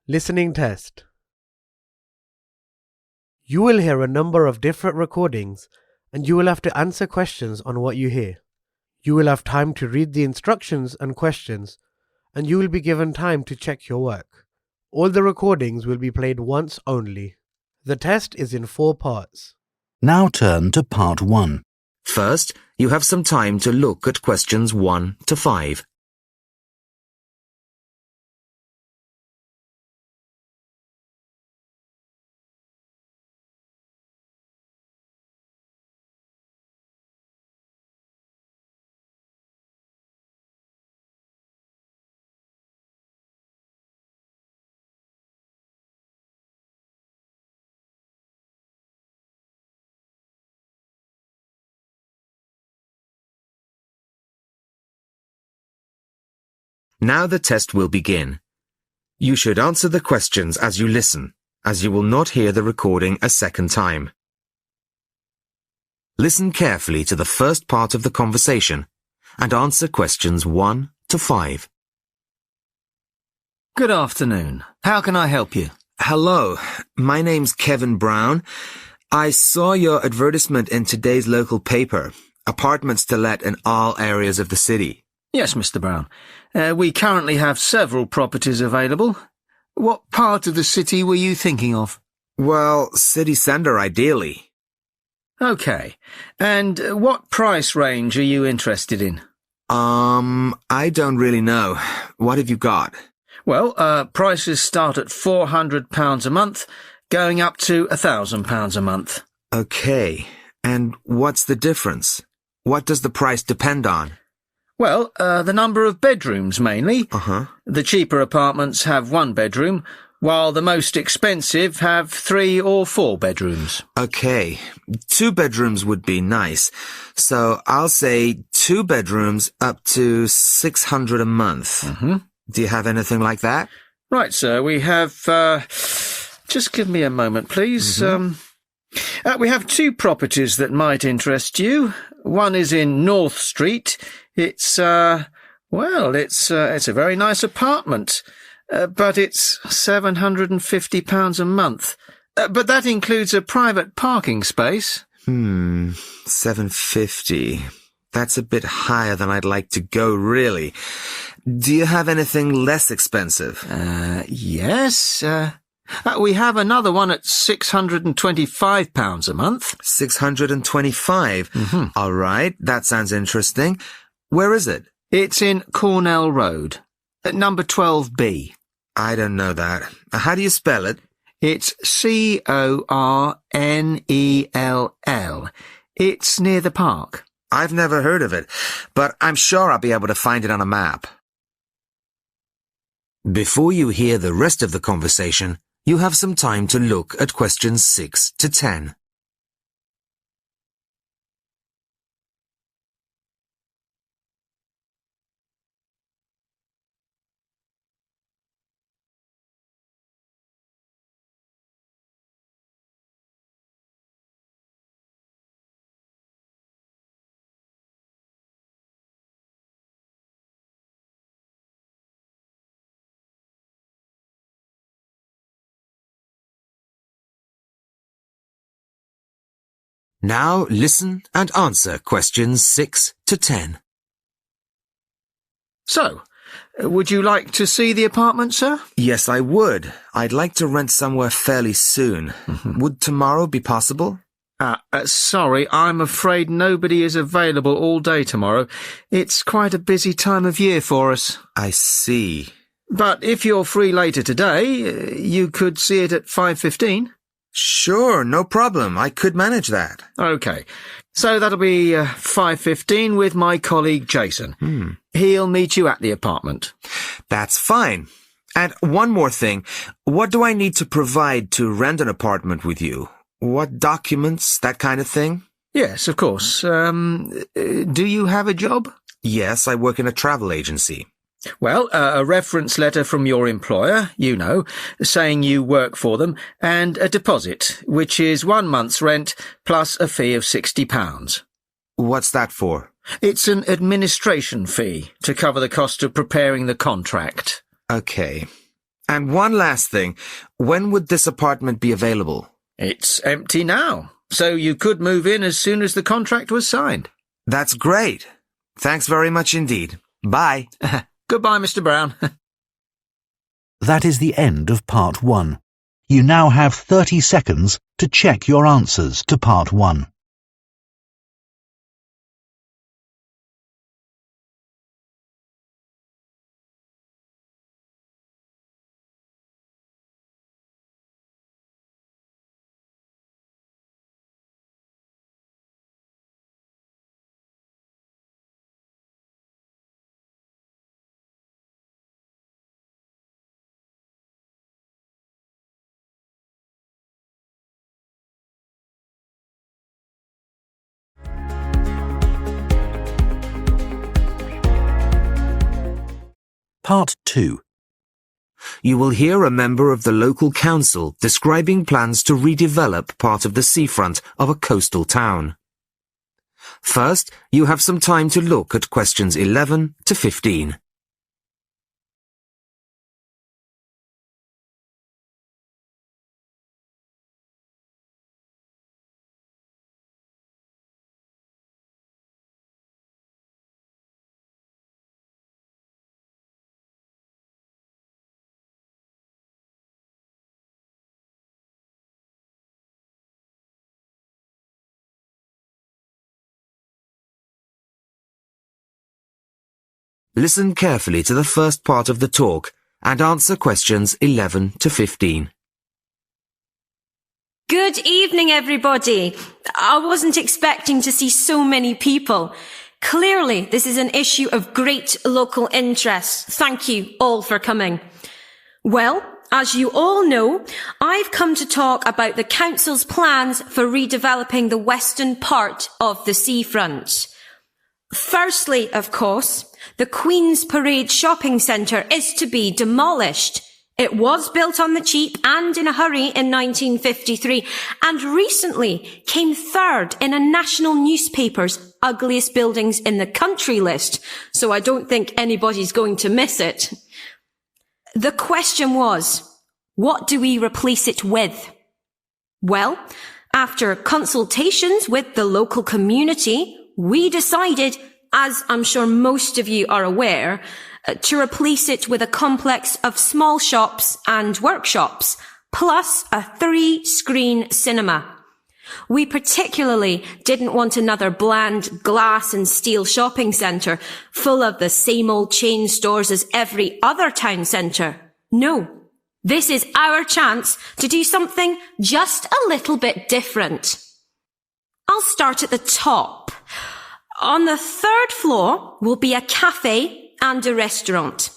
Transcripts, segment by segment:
Listening test. You will hear a number of different recordings and you will have to answer questions on what you hear. You will have time to read the instructions and questions and you will be given time to check your work. All the recordings will be played once only. The test is in 4 parts. Now turn to part 1. First, you have some time to look at questions 1 to 5. Now the test will begin. You should answer the questions as you listen, as you will not hear the recording a second time. Listen carefully to the first part of the conversation and answer questions 1 to 5. Good afternoon. How can I help you? Hello, my name's Kevin Brown. I saw your advertisement in today's local paper, apartments to let in all areas of the city. Yes, Mr. Brown. We currently have several properties available. What part of the city were you thinking of? Well, city centre ideally. Okay. And what price range are you interested in? I don't really know. What have you got? Well, prices start at £400 a month, going up to £1,000 a month. Okay. And what's the difference? What does the price depend on? Well, the number of bedrooms mainly. Uh-huh. The cheaper apartments have 1 bedroom, while the most expensive have 3 or 4 bedrooms. Okay. 2 bedrooms would be nice. So I'll say 2 bedrooms up to $600 a month. Mm-hmm. Do you have anything like that? Right, sir. We have, just give me a moment, please. Mm-hmm. We have 2 properties that might interest you. One is in North Street. It's a very nice apartment, but it's £750 a month. But that includes a private parking space. $750. That's a bit higher than I'd like to go, really. Do you have anything less expensive? Yes. We have another one at £625 a month. 625? Mm-hmm. All right, that sounds interesting. Where is it? It's in Cornell Road, at number 12B. I don't know that. How do you spell it? It's Cornell. It's near the park. I've never heard of it, but I'm sure I'll be able to find it on a map. Before you hear the rest of the conversation, you have some time to look at questions 6 to 10. Now listen and answer questions 6 to 10. So, would you like to see the apartment, sir? Yes, I would. I'd like to rent somewhere fairly soon. Mm-hmm. Would tomorrow be possible? Sorry, I'm afraid nobody is available all day tomorrow. It's quite a busy time of year for us. I see. But if you're free later today, you could see it at 5:15. Sure, no problem. I could manage that. Okay. So that'll be 5:15 with my colleague Jason. He'll meet you at the apartment. That's fine. And one more thing. What do I need to provide to rent an apartment with you? What documents, that kind of thing? Yes, of course. Do you have a job? Yes, I work in a travel agency. Well, a reference letter from your employer, saying you work for them, and a deposit, which is 1 month's rent plus a fee of £60. What's that for? It's an administration fee to cover the cost of preparing the contract. Okay. And one last thing. When would this apartment be available? It's empty now, so you could move in as soon as the contract was signed. That's great. Thanks very much indeed. Bye. Goodbye, Mr. Brown. That is the end of Part 1. You now have 30 seconds to check your answers to Part 1. Part 2. You will hear a member of the local council describing plans to redevelop part of the seafront of a coastal town. First, you have some time to look at questions 11 to 15. Listen carefully to the first part of the talk and answer questions 11 to 15. Good evening, everybody. I wasn't expecting to see so many people. Clearly, this is an issue of great local interest. Thank you all for coming. Well, as you all know, I've come to talk about the council's plans for redeveloping the western part of the seafront. Firstly, of course, the Queen's Parade shopping centre is to be demolished. It was built on the cheap and in a hurry in 1953 and recently came third in a national newspaper's ugliest buildings in the country list, so I don't think anybody's going to miss it. The question was, what do we replace it with? Well, after consultations with the local community, we decided, as I'm sure most of you are aware, to replace it with a complex of small shops and workshops, plus a 3-screen cinema. We particularly didn't want another bland glass and steel shopping centre full of the same old chain stores as every other town centre. No, this is our chance to do something just a little bit different. I'll start at the top. On the 3rd floor will be a cafe and a restaurant.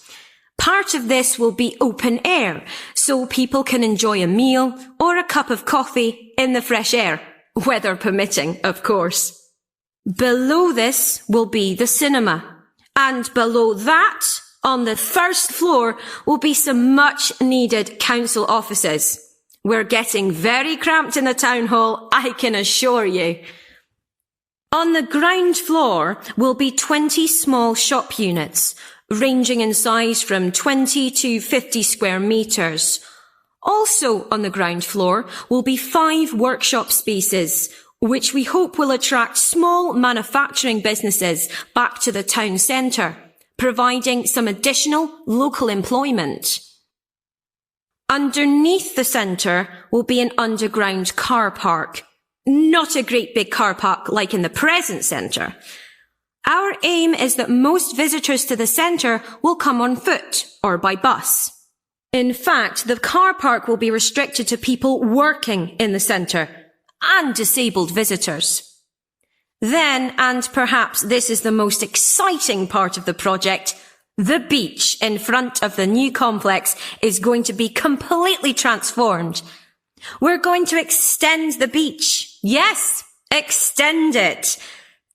Part of this will be open air, so people can enjoy a meal or a cup of coffee in the fresh air, weather permitting, of course. Below this will be the cinema, and below that, on the 1st floor, will be some much-needed council offices. We're getting very cramped in the town hall, I can assure you. On the ground floor will be 20 small shop units, ranging in size from 20 to 50 square metres. Also on the ground floor will be 5 workshop spaces, which we hope will attract small manufacturing businesses back to the town centre, providing some additional local employment. Underneath the centre will be an underground car park. Not a great big car park like in the present centre. Our aim is that most visitors to the centre will come on foot or by bus. In fact, the car park will be restricted to people working in the centre and disabled visitors. Then, and perhaps this is the most exciting part of the project, the beach in front of the new complex is going to be completely transformed. We're going to extend the beach. Yes, extend it.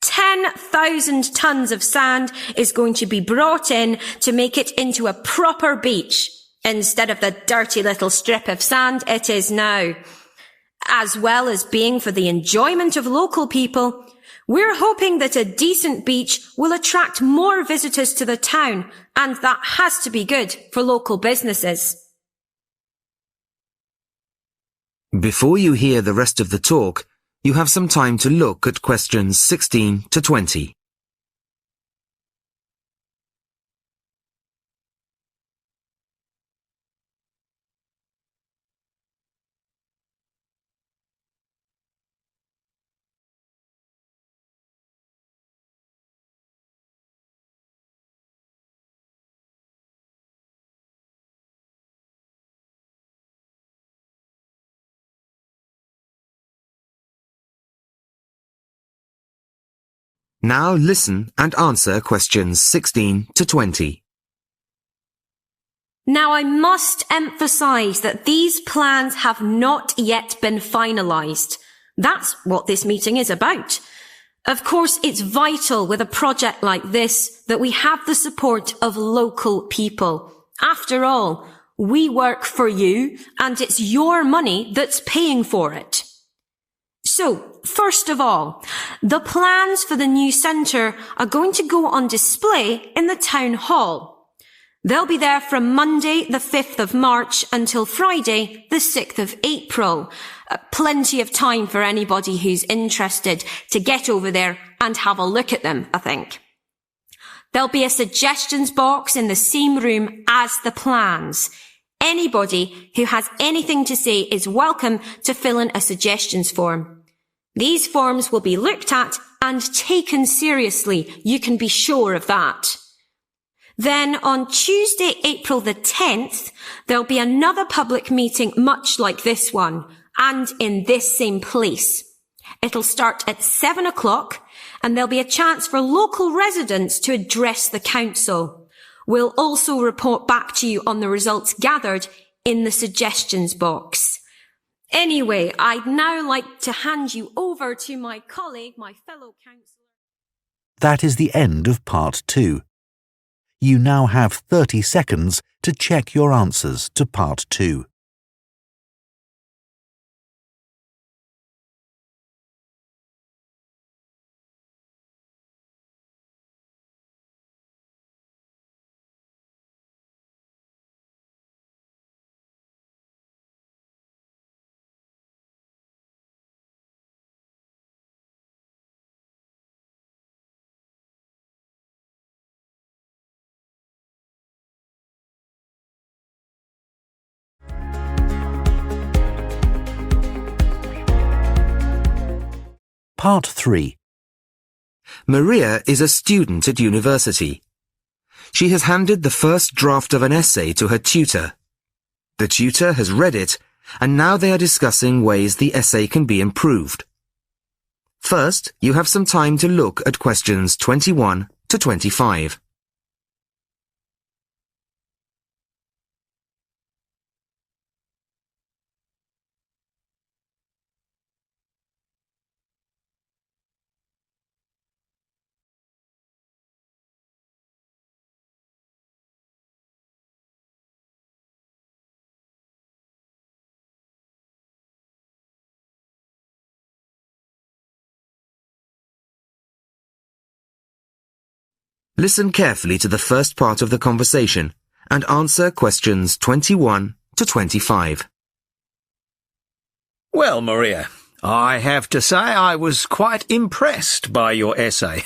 10,000 tons of sand is going to be brought in to make it into a proper beach, instead of the dirty little strip of sand it is now. As well as being for the enjoyment of local people, we're hoping that a decent beach will attract more visitors to the town, and that has to be good for local businesses. Before you hear the rest of the talk, you have some time to look at questions 16 to 20. Now listen and answer questions 16 to 20. Now I must emphasise that these plans have not yet been finalised. That's what this meeting is about. Of course, it's vital with a project like this that we have the support of local people. After all, we work for you and it's your money that's paying for it. So, first of all, the plans for the new centre are going to go on display in the town hall. They'll be there from Monday the 5th of March until Friday the 6th of April. Plenty of time for anybody who's interested to get over there and have a look at them, I think. There'll be a suggestions box in the same room as the plans. Anybody who has anything to say is welcome to fill in a suggestions form. These forms will be looked at and taken seriously, you can be sure of that. Then on Tuesday, April the 10th, there'll be another public meeting much like this one, and in this same place. It'll start at 7 o'clock, and there'll be a chance for local residents to address the council. We'll also report back to you on the results gathered in the suggestions box. Anyway, I'd now like to hand you over to my colleague, my fellow councillor. That is the end of part 2. You now have 30 seconds to check your answers to part 2. Part 3. Maria is a student at university. She has handed the first draft of an essay to her tutor. The tutor has read it, and now they are discussing ways the essay can be improved. First, you have some time to look at questions 21 to 25. Listen carefully to the first part of the conversation and answer questions 21 to 25. Well, Maria, I have to say I was quite impressed by your essay.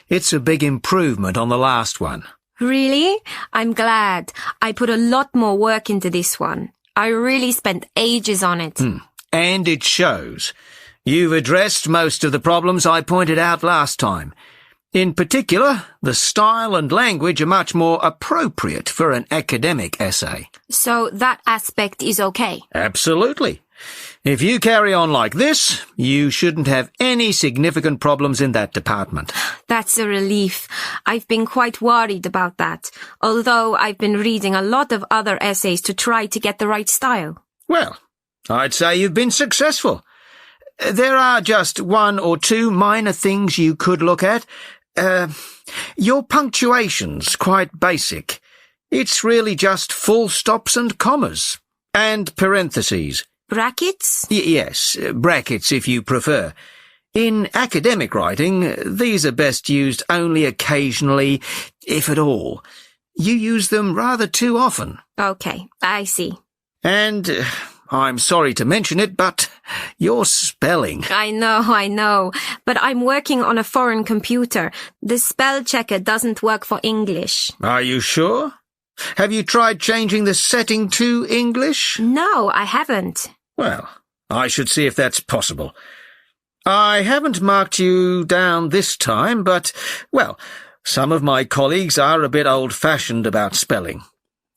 It's a big improvement on the last one. Really? I'm glad. I put a lot more work into this one. I really spent ages on it. And it shows. You've addressed most of the problems I pointed out last time. In particular, the style and language are much more appropriate for an academic essay. So that aspect is okay? Absolutely. If you carry on like this, you shouldn't have any significant problems in that department. That's a relief. I've been quite worried about that, although I've been reading a lot of other essays to try to get the right style. Well, I'd say you've been successful. There are just one or two minor things you could look at. Your punctuation's quite basic. It's really just full stops and commas. And parentheses. Brackets? Yes, brackets if you prefer. In academic writing, these are best used only occasionally, if at all. You use them rather too often. Okay, I see. And I'm sorry to mention it, but your spelling. I know, but I'm working on a foreign computer. The spell checker doesn't work for English. Are you sure? Have you tried changing the setting to English? No, I haven't. Well, I should see if that's possible. I haven't marked you down this time, but, well, some of my colleagues are a bit old-fashioned about spelling.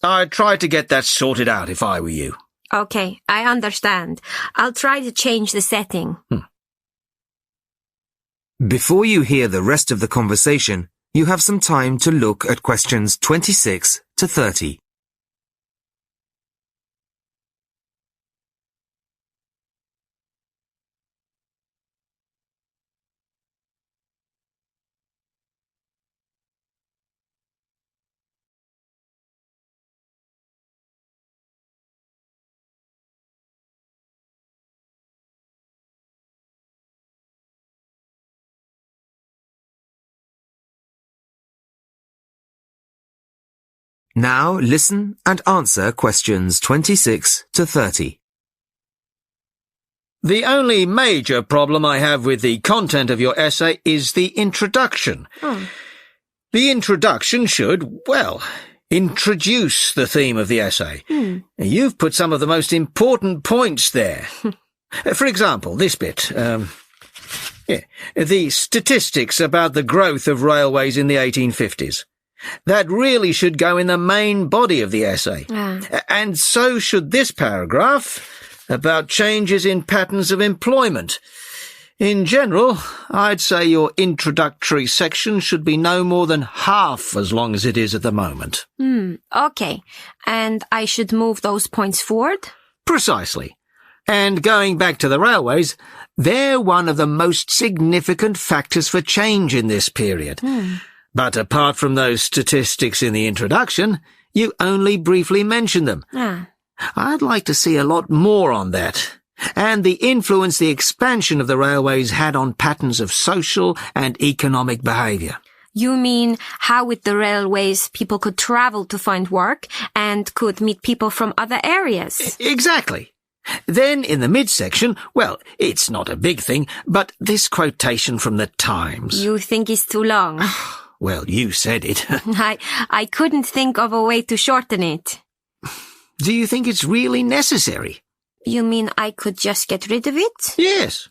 I'd try to get that sorted out if I were you. Okay, I understand. I'll try to change the setting. Before you hear the rest of the conversation, you have some time to look at questions 26 to 30. Now listen and answer questions 26 to 30. The only major problem I have with the content of your essay is the introduction. The introduction should, well, introduce the theme of the essay. You've put some of the most important points there. For example, this bit. The statistics about the growth of railways in the 1850s. That really should go in the main body of the essay. And so should this paragraph about changes in patterns of employment. In general, I'd say your introductory section should be no more than half as long as it is at the moment. Okay. And I should move those points forward? Precisely. And going back to the railways, they're one of the most significant factors for change in this period. But apart from those statistics in the introduction, you only briefly mention them. I'd like to see a lot more on that, and the influence the expansion of the railways had on patterns of social and economic behaviour. You mean how with the railways people could travel to find work and could meet people from other areas? Exactly. Then in the midsection, well, it's not a big thing, but this quotation from the Times. You think it's too long? Well, you said it. I couldn't think of a way to shorten it. Do you think it's really necessary? You mean I could just get rid of it? Yes.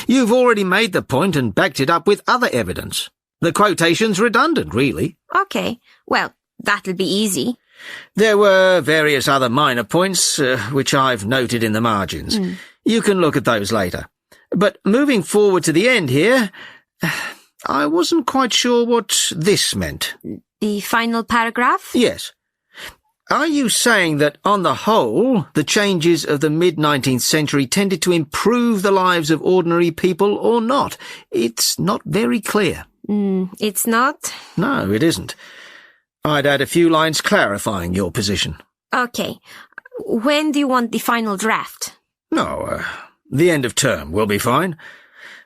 You've already made the point and backed it up with other evidence. The quotation's redundant, really. Okay, well, that'll be easy. There were various other minor points, which I've noted in the margins. You can look at those later. But moving forward to the end here, I wasn't quite sure what this meant. The final paragraph? Yes. Are you saying that, on the whole, the changes of the mid-19th century tended to improve the lives of ordinary people or not? It's not very clear. It's not? No, it isn't. I'd add a few lines clarifying your position. Okay. When do you want the final draft? No, the end of term will be fine.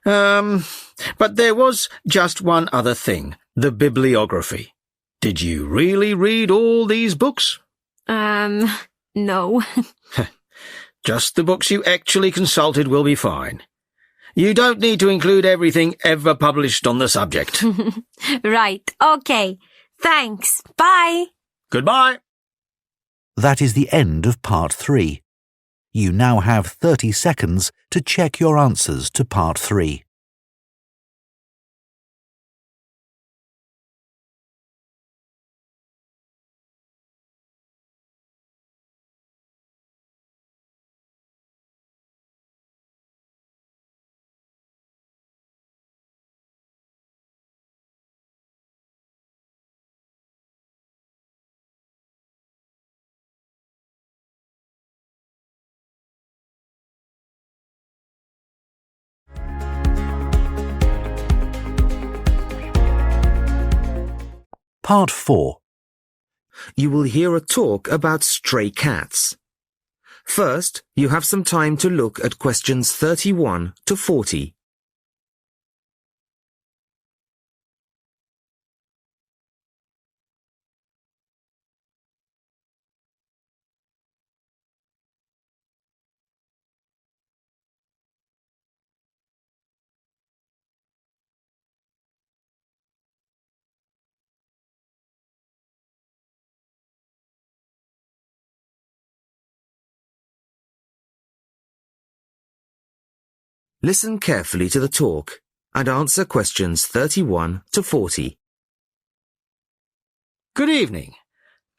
But there was just one other thing, the bibliography. Did you really read all these books? No. Just the books you actually consulted will be fine. You don't need to include everything ever published on the subject. Right, okay. Thanks. Bye. Goodbye. That is the end of part 3. You now have 30 seconds to check your answers to part 3. Part 4. You will hear a talk about stray cats. First, you have some time to look at questions 31 to 40. Listen carefully to the talk and answer questions 31 to 40. Good evening.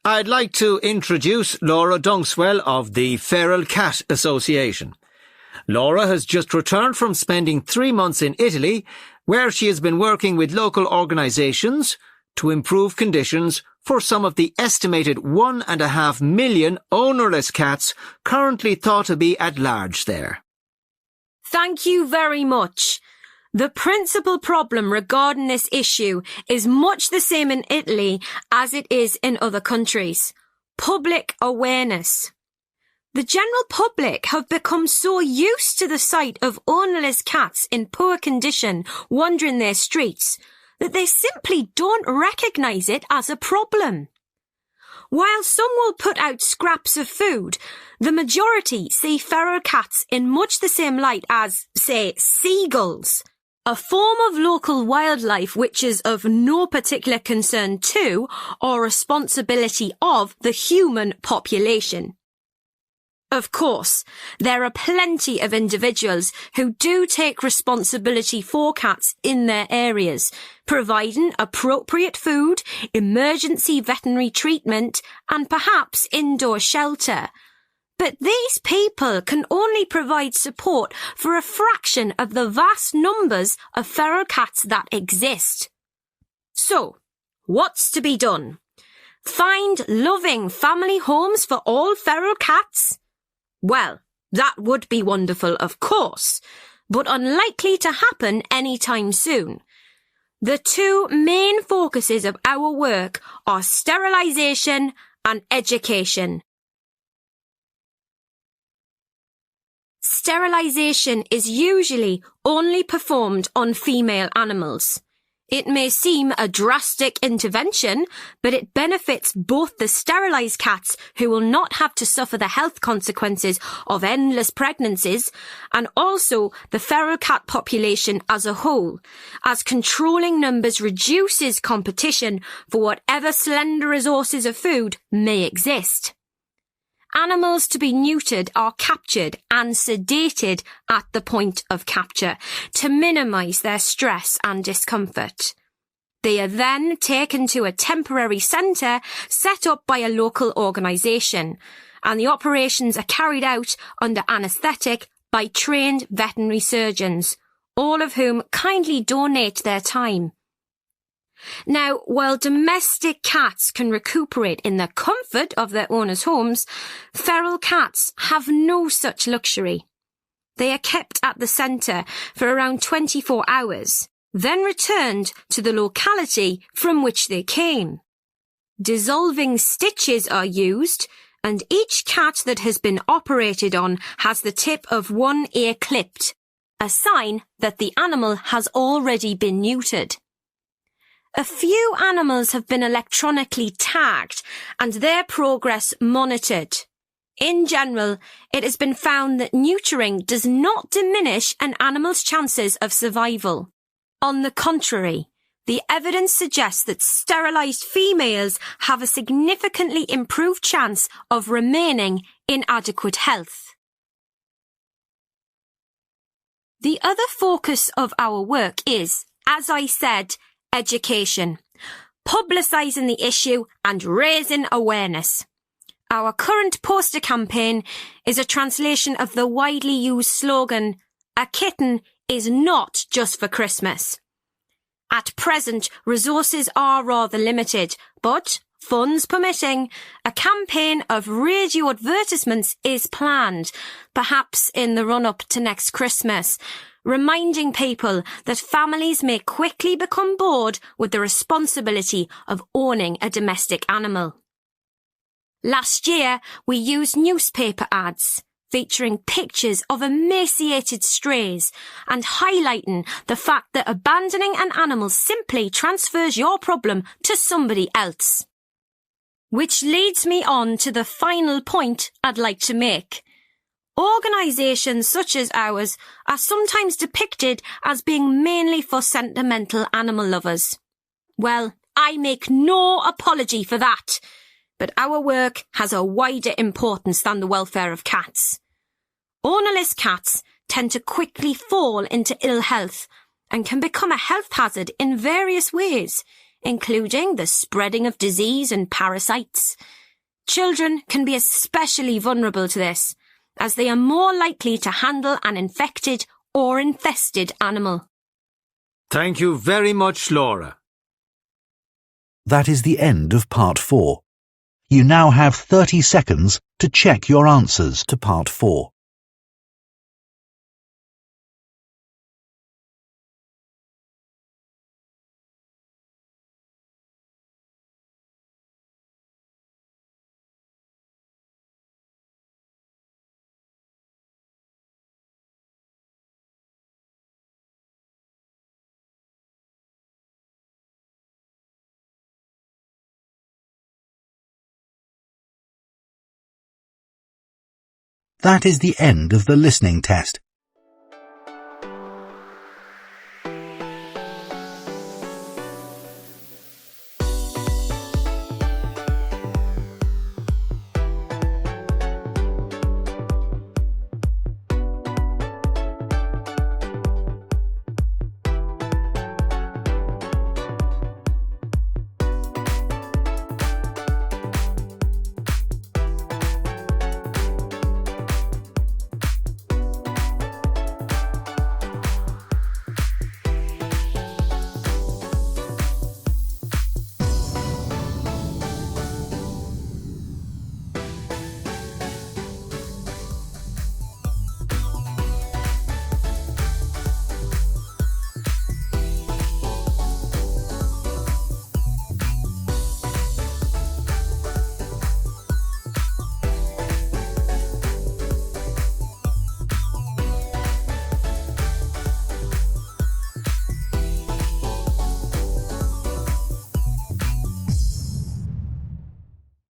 I'd like to introduce Laura Dunkswell of the Feral Cat Association. Laura has just returned from spending 3 months in Italy, where she has been working with local organisations to improve conditions for some of the estimated 1.5 million ownerless cats currently thought to be at large there. Thank you very much. The principal problem regarding this issue is much the same in Italy as it is in other countries. Public awareness. The general public have become so used to the sight of ownerless cats in poor condition wandering their streets that they simply don't recognise it as a problem. While some will put out scraps of food, the majority see feral cats in much the same light as, say, seagulls, a form of local wildlife which is of no particular concern to or responsibility of the human population. Of course, there are plenty of individuals who do take responsibility for cats in their areas, providing appropriate food, emergency veterinary treatment, and perhaps indoor shelter. But these people can only provide support for a fraction of the vast numbers of feral cats that exist. So, what's to be done? Find loving family homes for all feral cats? Well, that would be wonderful, of course, but unlikely to happen anytime soon. The two main focuses of our work are sterilisation and education. Sterilisation is usually only performed on female animals. It may seem a drastic intervention, but it benefits both the sterilised cats who will not have to suffer the health consequences of endless pregnancies and also the feral cat population as a whole, as controlling numbers reduces competition for whatever slender resources of food may exist. Animals to be neutered are captured and sedated at the point of capture to minimise their stress and discomfort. They are then taken to a temporary centre set up by a local organisation, and the operations are carried out under anaesthetic by trained veterinary surgeons, all of whom kindly donate their time. Now, while domestic cats can recuperate in the comfort of their owners' homes, feral cats have no such luxury. They are kept at the centre for around 24 hours, then returned to the locality from which they came. Dissolving stitches are used, and each cat that has been operated on has the tip of one ear clipped, a sign that the animal has already been neutered. A few animals have been electronically tagged and their progress monitored. In general, it has been found that neutering does not diminish an animal's chances of survival. On the contrary, the evidence suggests that sterilised females have a significantly improved chance of remaining in adequate health. The other focus of our work is, as I said, education, publicising the issue and raising awareness. Our current poster campaign is a translation of the widely used slogan, "A kitten is not just for Christmas." At present, resources are rather limited, but, funds permitting, a campaign of radio advertisements is planned, perhaps in the run-up to next Christmas, reminding people that families may quickly become bored with the responsibility of owning a domestic animal. Last year, we used newspaper ads featuring pictures of emaciated strays and highlighting the fact that abandoning an animal simply transfers your problem to somebody else. Which leads me on to the final point I'd like to make. Organisations such as ours are sometimes depicted as being mainly for sentimental animal lovers. Well, I make no apology for that, but our work has a wider importance than the welfare of cats. Ownerless cats tend to quickly fall into ill health and can become a health hazard in various ways, including the spreading of disease and parasites. Children can be especially vulnerable to this, as they are more likely to handle an infected or infested animal. Thank you very much, Laura. That is the end of Part 4. You now have 30 seconds to check your answers to Part 4. That is the end of the listening test.